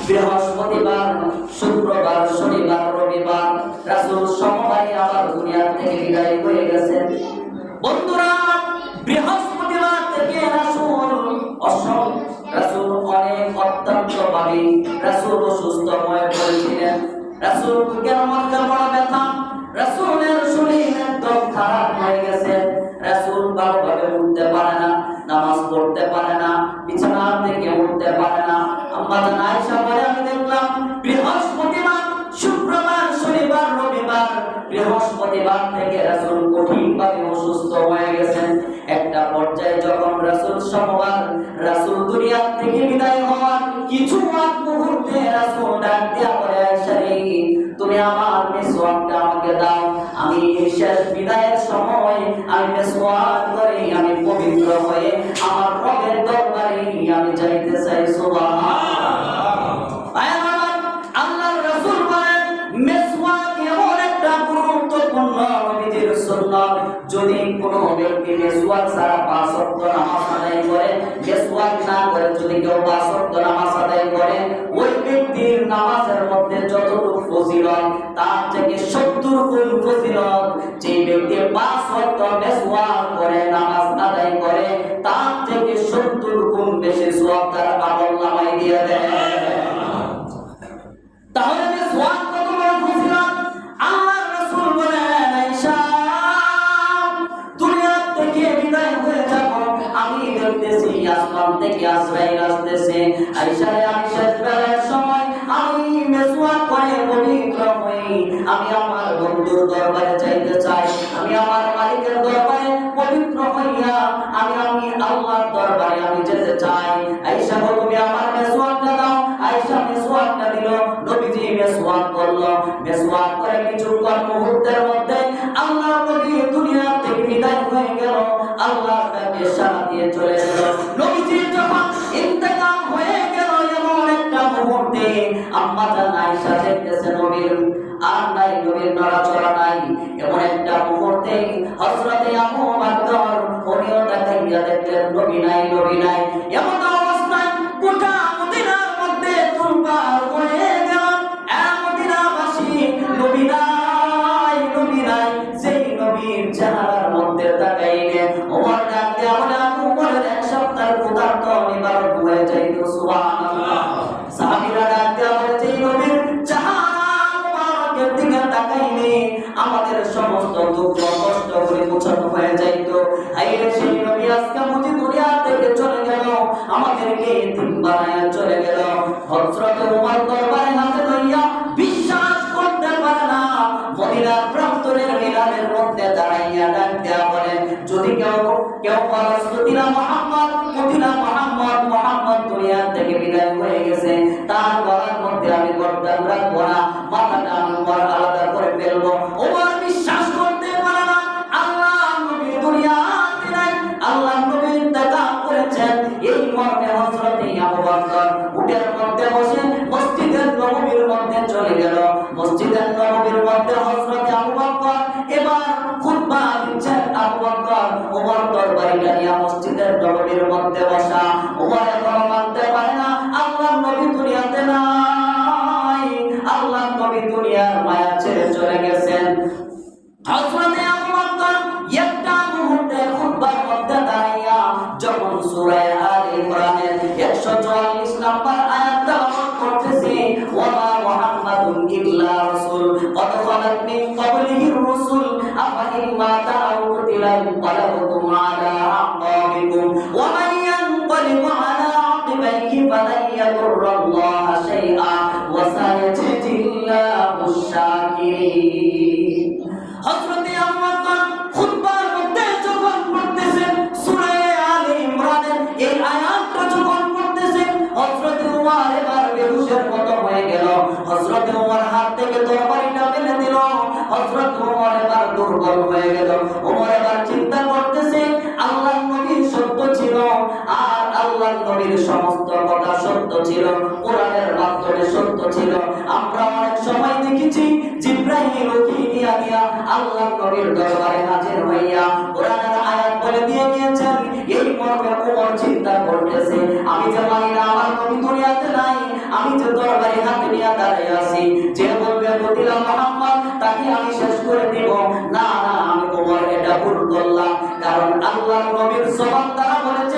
বৃহস্পতিবার, শুক্রবার, শনিবার, রবিবার রাসূল সোমবারে আবার দুনিয়া থেকে বিদায় হয়ে গেছেন। বন্ধুরা, বৃহস্পতিবার থেকে রাসূল অনেক অত্যন্ত ভাবে রাসূল অসুস্থ হয়ে পড়েছিলেন। রাসূল বুকের মধ্যে বড় ব্যথা, রাসূলের শরীর একদম খারাপ হয়ে গেছে। রাসূল ভালোভাবে উঠতে পারে না, নামাজ পড়তে পারে না, বিছানা থেকে উঠতে পারে না। আম্মা জান আয়েশা বলে, আমি দেখলাম বৃহস্পতিবার, শুক্রবার, শনিবার, রবিবার, বৃহস্পতিবার থেকে রাসূল কঠিনভাবে অসুস্থ হয়ে গেছেন। একটা পর্যায়ে যখন রাসূল সোমবার রাসূল দুনিয়া থেকে বিদায় হওয়ার কিছু আগ মুহূর্তে রাসূল ডাক দিয়া বলে, আয়েশা রে, তুমি আমার মিসওয়াকটা আমাকে দাও। আমি শেষ বিদায়ের সময় আমি মিসওয়াক করে আমি পবিত্র হয়ে আমার রবের দরবারে আমি যাইতে চাই। সুবহানাল্লাহ। আল্লাহর রাসূল বলেন, মিসওয়াক এমন একটা গুরুত্বপূর্ণ নবীজির সুন্নাত। যদি কোনো ব্যক্তি মিসওয়াক ছাড়া 5 ওয়াক্ত নামাজ আদায় করে, মিসওয়াক না করে যদি কেউ 5 ওয়াক্ত নামাজ আদায় করে, ওই ব্যক্তির নামাজের মধ্যে যতটুকু ফজিলত তার থেকে 70 গুণ ফজিলত যে ব্যক্তি 5 ওয়াক্ত মিসওয়াক করে নামাজ আদায় করে তার থেকে 70 গুণ বেশি সওয়াব তার আমলনামায় দিয়ে দেয়। তাহলে মিসওয়াক কত বড় ফজিলত! আল্লাহর রাসূল বলেন, আয়েশা, দুনিয়া থেকে বিদায় হয়ে যাব, আমি দেখতেছি আসমান থেকে আজরাইল আসতেছে। আয়েশা রে, আমি শেষ বেলার সময় আমি মিসওয়াক করে পবিত্র হই আমি আমার বন্ধুর দরবারে যাইতে চাই। আমি আমার মালিকের দরবারে পবিত্র হইয়া আমি আল্লাহর দরবারে আমি যেতে চাই। আয়েশা গো, তুমি আমার মিসওয়াকটা দাও। আয়েশা মিসওয়াকটা দিল, নবীজি মিসওয়াক করলো। মিসওয়াক করে কিছুক্ষণ মুহূর্তের মধ্যে আল্লাহর নবী দুনিয়া থেকে বিদায় হয়ে গেল। আল্লাহ তাকে সারা দিয়ে চলে গেল। নবীজি যখন ইন্তেকাল হয়ে গেল, এমন একটা মুহূর্তে আম্মা জান আয়েশা দেখতেছে নবীর আর নাই, নবীর নড়াচড়া নাই। এমন একটা মুহূর্তে হযরতে আবু বকর উনিও তাকাইয়া দেখলেন নবী নাই, নবী নাই। এমন অবস্থায় গোটা মদিনার মধ্যে তুলপার হয়ে গেল। মদিনাবাসী নবী নাই, নবী নাই। সেই নবীর চেহারার মধ্যে তাকাইলে ওমর ডাক দিয়া বলে, আবু বকরের এক সপ্তাহের ক্ষুধার্ত নিবারণ হয়ে যাইত। সুবহানাল্লাহ। সাহাবীরা ডাক দিয়া বলে, সেই নবীর দিকে তাকাইলে আমাদের সমস্ত দুঃখ কষ্ট করে মোছানো হয়ে যাইতো। আইরে সেই নবী আজকে মুজি দুনিয়া থেকে চলে গেল, আমাদেরকে এতিম বানায়া চলে গেল। হযরত ওমর দরবারে হাতে লইয়া বিশ্বাস করতে পারে না। মদিনার প্রান্তরের মিনারের মধ্যে দাঁড়াইয়া ডাক দেয়া বলে, যদি কেউ রাসূলুল্লাহ মুহাম্মদ মুহাম্মদ দুনিয়া থেকে বিদায় হয়ে গেছে, তার গলার মধ্যে আমি গর্দান রাখবো না, মাথাটা আমি আলাদা করে ফেলবো। ওমর বিশ্বাস করতে পারে না। আল্লাহ নবী দুনিয়াতে নাই, আল্লাহ নবী ইন্তেকাল করেছেন। এই মর্মে হযরত আবু বকর উটের মধ্যে বসে মসজিদের নববীর মধ্যে চলে গেল। মসজিদের নববীর মধ্যে হযরত আবু বকর এবার খুতবা দিচ্ছেন। আবু বকর ওমর দরবারিটা নিয়ে মসজিদের নববীর মধ্যে বসা। ওমর এখনো মানতে পারে না আল্লাহ নবী দুনিয়াতে নাই, আল্লাহ নবী দুনিয়ার মায়া ছেড়ে চলে গেছেন। হযরত আবু বকর একটা মুহূর্তে খুতবার মধ্যে দাঁড়াইয়া যখন সূরা আলে ইমরানের 144 নম্বর আয়াত তেলাওয়াত করতেছে, ওয়া মা মুহাম্মাদুন ইল্লা রাসূল কদ খালাত মিন ক্বাবলিহির রাসূল আফা ইন মাতা আও কুতিলা ইনকালাবতুম আলা আকাবিকুম ওয়া মান ইয়ানকালিবু আলা আকিবাইহি ফালান ইয়াদুররাল্লাহা শাইআ ওয়া সায়াজিদিল্লাহুশ শাকিরিন। হযরত আবু বকর খুতবার মধ্যে যখন পড়তেছেন সূরা আলে ইমরানের এই আয়াতটা যখন পড়তেছেন, হযরত ওমর এবার বেহুশের মতো হয়ে গেল। হযরত ওমর হাত থেকে তরবারিটা ফেলে দিল। হযরত ওমর এবার দুর্বল হয়ে গেল। ওমর এবার চিন্তা করতেছে, আল্লাহর নবী সত্য ছিল আর আল্লাহর নবীর সমস্ত কথা সত্য ছিল, কোরআনের মাধ্যমে সত্য ছিল। আমরা অনেক সময় দেখেছি জিবরাইল ওহী দিয়া আল্লাহর নবীর দরবারে হাজির হইয়া কোরআনের আয়াত বলে দিয়ে গিয়েছেন। এই মর্মে ওমর চিন্তা করতেছে, আমি যে মানি না আমার নবী দুনিয়াতে নাই, আমি আমি যে তরবারি হাতে নিয়ে দাঁড়িয়ে আছি, যে বলবে কতিলা মুহাম্মদ তাকে আমি শেষ করে দিব, না না আমি ওমর এটা ভুল করলাম। কারণ আল্লাহর নবীর জবান দ্বারা বলেছে